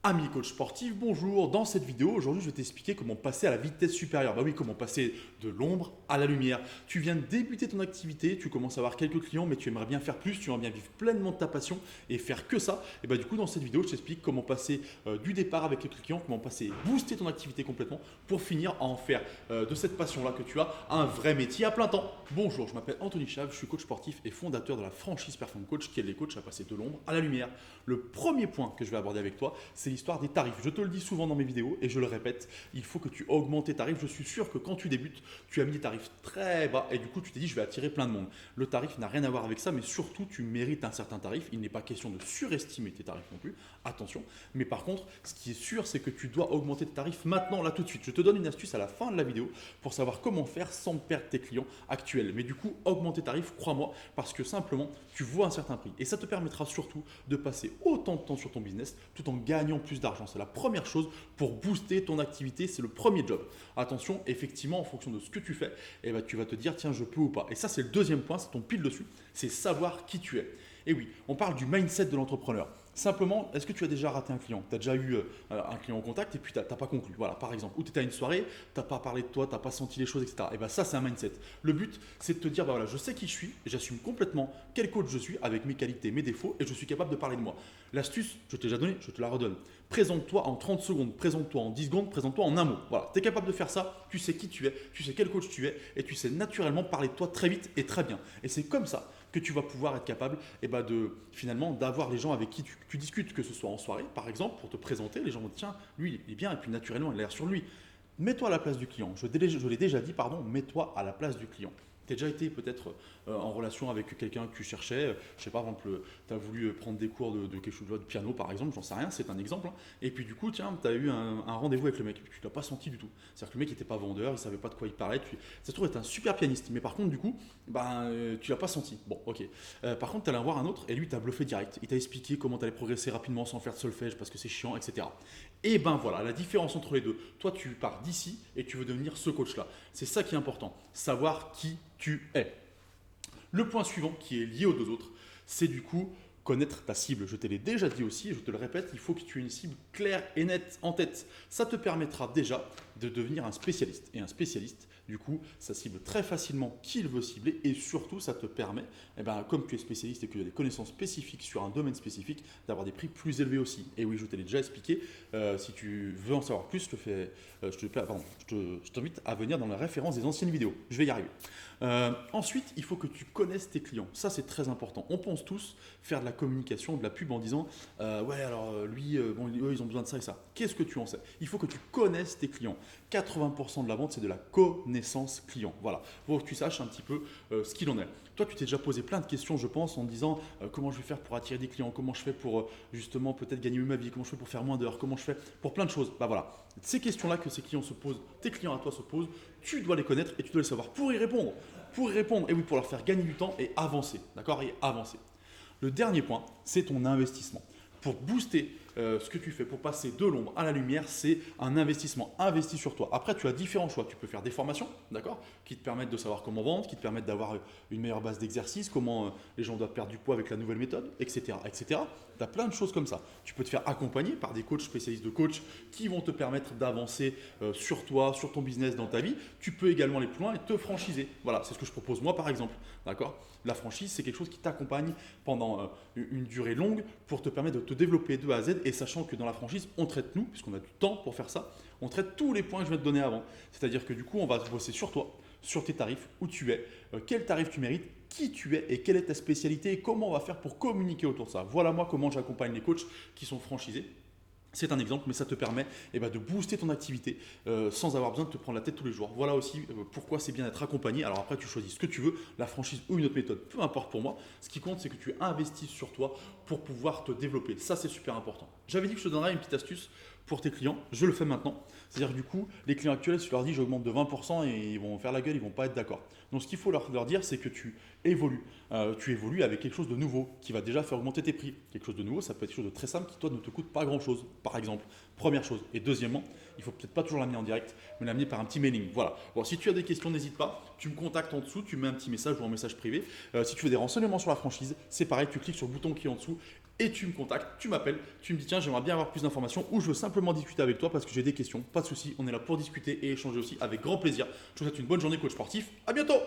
Amis coach sportif, bonjour. Dans cette vidéo, aujourd'hui, je vais t'expliquer comment passer à la vitesse supérieure. Bah oui, comment passer de l'ombre à la lumière. Tu viens de débuter ton activité, tu commences à avoir quelques clients, mais tu aimerais bien faire plus, tu aimerais bien vivre pleinement de ta passion et faire que ça. Et bah du coup, dans cette vidéo, je t'explique comment passer du départ avec quelques clients, comment passer, booster ton activité complètement pour finir à en faire de cette passion-là que tu as un vrai métier à plein temps. Bonjour, je m'appelle Anthony Chave, je suis coach sportif et fondateur de la franchise Perform Coach qui aide les coachs à passer de l'ombre à la lumière. Le premier point que je vais aborder avec toi, c'est l'histoire des tarifs. Je te le dis souvent dans mes vidéos et je le répète, il faut que tu augmentes tes tarifs. Je suis sûr que quand tu débutes, tu as mis des tarifs très bas et du coup tu t'es dit je vais attirer plein de monde. Le tarif n'a rien à voir avec ça, mais surtout tu mérites un certain tarif. Il n'est pas question de surestimer tes tarifs non plus, attention. Mais par contre, ce qui est sûr, c'est que tu dois augmenter tes tarifs maintenant, là tout de suite. Je te donne une astuce à la fin de la vidéo pour savoir comment faire sans perdre tes clients actuels. Mais du coup, augmenter tes tarifs, crois-moi, parce que simplement tu vois un certain prix et ça te permettra surtout de passer autant de temps sur ton business tout en gagnant plus d'argent. C'est la première chose pour booster ton activité, c'est le premier job. Attention, effectivement, en fonction de ce que tu fais, eh ben, tu vas te dire tiens, je peux ou pas. Et ça, c'est le deuxième point, c'est ton pile dessus, c'est savoir qui tu es. Et oui, on parle du mindset de l'entrepreneur. Simplement, est-ce que tu as déjà raté un client? Tu as déjà eu un client en contact et puis tu n'as pas conclu. Voilà, par exemple. Ou tu étais à une soirée, tu n'as pas parlé de toi, tu n'as pas senti les choses, etc. Et bien ça, c'est un mindset. Le but, c'est de te dire, bah voilà, je sais qui je suis, j'assume complètement quel coach je suis avec mes qualités, mes défauts et je suis capable de parler de moi. L'astuce, je t'ai déjà donnée, je te la redonne. Présente-toi en 30 secondes, présente-toi en 10 secondes, présente-toi en un mot. Voilà, tu es capable de faire ça, tu sais qui tu es, tu sais quel coach tu es et tu sais naturellement parler de toi très vite et très bien. Et c'est comme ça que tu vas pouvoir être capable de finalement d'avoir les gens avec qui tu discutes, que ce soit en soirée par exemple, pour te présenter, les gens vont dire tiens, lui il est bien et puis naturellement il a l'air sur lui. Mets-toi à la place du client. Je l'ai déjà dit, pardon, mets-toi à la place du client. Tu as déjà été peut-être en relation avec quelqu'un que tu cherchais, je sais pas, par exemple, tu as voulu prendre des cours de quelque chose de piano par exemple, j'en sais rien, c'est un exemple. Hein. Et puis du coup, tiens, tu as eu un rendez-vous avec le mec, et puis tu ne l'as pas senti du tout. C'est-à-dire que le mec n'était pas vendeur, il savait pas de quoi il parlait, ça se trouve être un super pianiste, mais par contre, du coup, tu l'as pas senti. Bon, ok. Par contre, tu allais en voir un autre, et lui, tu as bluffé direct. Il t'a expliqué comment tu allais progresser rapidement sans faire de solfège parce que c'est chiant, etc. Et ben voilà, la différence entre les deux. Toi, tu pars d'ici et tu veux devenir ce coach-là. C'est ça qui est important, savoir qui tu es. Le point suivant, qui est lié aux deux autres, c'est du coup connaître ta cible. Je te l'ai déjà dit aussi, et je te le répète, il faut que tu aies une cible claire et nette en tête. Ça te permettra déjà de devenir un spécialiste. Et un spécialiste, du coup, ça cible très facilement qui il veut cibler et surtout, ça te permet, comme tu es spécialiste et que tu as des connaissances spécifiques sur un domaine spécifique, d'avoir des prix plus élevés aussi. Et oui, je te l'ai déjà expliqué. Si tu veux en savoir plus, je t'invite à venir dans la référence des anciennes vidéos. Je vais y arriver. Ensuite, il faut que tu connaisses tes clients. Ça, c'est très important. On pense tous faire de la communication, de la pub en disant ouais, alors lui, eux, ils ont besoin de ça et ça. Qu'est-ce que tu en sais? Il faut que tu connaisses tes clients. 80% de la vente, c'est de la connaissance client. Voilà. Pour que tu saches un petit peu ce qu'il en est. Toi, tu t'es déjà posé plein de questions, je pense, en te disant comment je vais faire pour attirer des clients, comment je fais pour justement peut-être gagner mieux ma vie, comment je fais pour faire moins d'heures, comment je fais pour plein de choses. Bah voilà. Ces questions-là que ces clients se posent, tes clients à toi se posent, tu dois les connaître et tu dois les savoir pour y répondre. Pour y répondre, et oui, pour leur faire gagner du temps et avancer. D'accord? Et avancer. Le dernier point, c'est ton investissement. Pour booster ce que tu fais, pour passer de l'ombre à la lumière, c'est un investissement. Investis sur toi. Après, tu as différents choix. Tu peux faire des formations, d'accord, qui te permettent de savoir comment vendre, qui te permettent d'avoir une meilleure base d'exercice, comment les gens doivent perdre du poids avec la nouvelle méthode, etc. etc. Tu as plein de choses comme ça. Tu peux te faire accompagner par des coachs spécialistes de coach qui vont te permettre d'avancer sur toi, sur ton business, dans ta vie. Tu peux également aller plus loin et te franchiser. Voilà, c'est ce que je propose moi par exemple. D'accord? La franchise, c'est quelque chose qui t'accompagne pendant une durée longue pour te permettre de te développer de A à Z et sachant que dans la franchise, on traite nous, puisqu'on a du temps pour faire ça, on traite tous les points que je vais te donner avant. C'est-à-dire que du coup, on va bosser sur toi, sur tes tarifs, où tu es, quel tarif tu mérites, qui tu es et quelle est ta spécialité et comment on va faire pour communiquer autour de ça. Voilà moi comment j'accompagne les coachs qui sont franchisés. C'est un exemple, mais ça te permet de booster ton activité sans avoir besoin de te prendre la tête tous les jours. Voilà aussi pourquoi c'est bien d'être accompagné. Alors après, tu choisis ce que tu veux, la franchise ou une autre méthode, peu importe pour moi. Ce qui compte, c'est que tu investisses sur toi pour pouvoir te développer. Ça, c'est super important. J'avais dit que je te donnerais une petite astuce pour tes clients. Je le fais maintenant. C'est-à-dire que du coup, les clients actuels, si tu leur dis j'augmente de 20% et ils vont faire la gueule, ils vont pas être d'accord. Donc ce qu'il faut leur dire, c'est que tu évolues. Tu évolues avec quelque chose de nouveau qui va déjà faire augmenter tes prix. Quelque chose de nouveau, ça peut être quelque chose de très simple qui toi ne te coûte pas grand-chose. Par exemple, première chose. Et deuxièmement, il faut peut-être pas toujours l'amener en direct, mais l'amener par un petit mailing. Voilà. Bon, si tu as des questions, n'hésite pas. Tu me contactes en dessous, tu mets un petit message ou un message privé. Si tu veux des renseignements sur la franchise, c'est pareil, tu cliques sur le bouton qui est en dessous et tu me contactes, tu m'appelles, tu me dis tiens j'aimerais bien avoir plus d'informations ou je veux simplement discuter avec toi parce que j'ai des questions. Pas de souci, on est là pour discuter et échanger aussi avec grand plaisir. Je vous souhaite une bonne journée coach sportif, à bientôt.